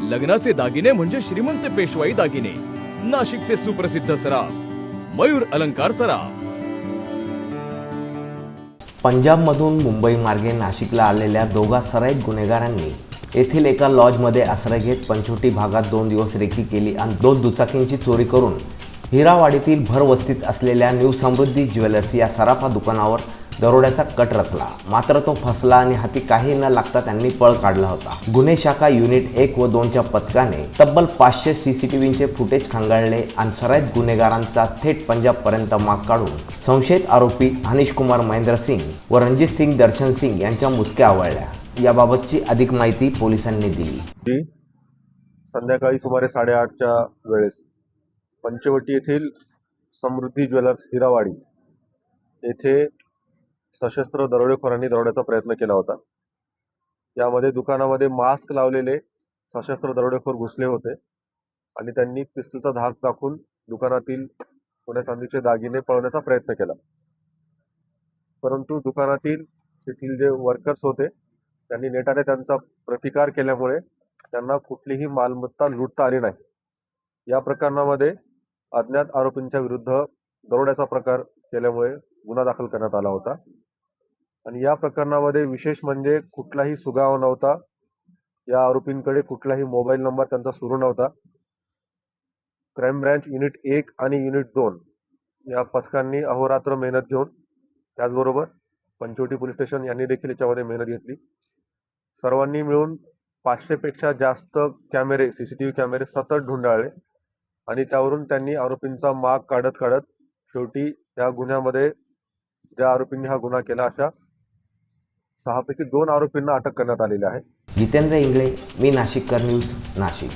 लग्नाचे दागिने म्हणजे श्रीमंत पेशवाई दागिने, नाशिकचे सुप्रसिद्ध सराफ मयूर अलंकार सराफ. पंजाबमधून मुंबई मार्गे नाशिकला आलेल्या दोघा सराईत गुन्हेगारांनी येथील एका लॉजमध्ये आश्रय घेत पंचवटी भागात 2 दिवस रेकी केली आणि 2 दुचाकींची चोरी करून हिरावाडीतील भरवस्तीत असलेल्या न्यू समृद्धी ज्वेलर्स या सराफा दुकानावर दरोड्याचा कट रचला. मात्र तो फसला आणि हाती काही न लागता त्यांनी पळ काढला होता. गुन्हे शाखा युनिट 1 व 2च्या पथकाने तब्बल 500 CCTVचे फुटेज खंगाळले आणि सराईत गुन्हेगारांचा थेट पंजाबपर्यंत माग काढून संशयित आरोपी अनिश कुमार महेंद्र सिंग व रणजित सिंग दर्शन सिंग यांच्या मुसक्या आवळल्या. याबाबतची अधिक माहिती पोलिसांनी दिली. संध्याकाळी सुमारे 8:30च्या वेळेस पंचवटी येथील समृद्धी ज्वेलर्स हिरावाडी येथे सशस्त्र दरोडेखोरांनी दरोड्याचा प्रयत्न केला होता. यामध्ये दुकानामध्ये मास्क लावलेले सशस्त्र दरोडेखोर घुसले होते आणि त्यांनी पिस्तूलचा धाक दाखवून दुकानातील सोन्या चांदीचे दागिने पळवण्याचा प्रयत्न केला. परंतु दुकानातील तेथील जे वर्कर्स होते त्यांनी नेटाने त्यांचा प्रतिकार केल्यामुळे त्यांना कुठलीही मालमत्ता लुटता आली नाही. या प्रकरणामध्ये अज्ञात आरोपींच्या विरुद्ध दरोड्याचा प्रकार केल्यामुळे गुन्हा दाखल करण्यात आला होता आणि या प्रकरणामध्ये विशेष म्हणजे कुठलाही सुगावा नव्हता. या आरोपींकडे कुठलाही मोबाईल नंबर त्यांचा सुरू नव्हता. क्राईम ब्रँच युनिट 1 आणि युनिट 2 या पथकांनी अहोरात्र मेहनत घेऊन, त्याचबरोबर पंचवटी पोलीस स्टेशन यांनी देखील याच्यामध्ये मेहनत घेतली. सर्वांनी मिळून 500 पेक्षा जास्त कॅमेरे, CCTV कॅमेरे सतत ढुंडाळले आणि त्यावरून त्यांनी आरोपींचा माग काढत शेवटी या गुन्ह्यामध्ये ज्या आरोपींनी हा गुन्हा केला अशा 6 पैकी 2 आरोपींना अटक करण्यात आलेली आहे. जितेंद्र इंगळे, मी नाशिककर न्यूज, नाशिक.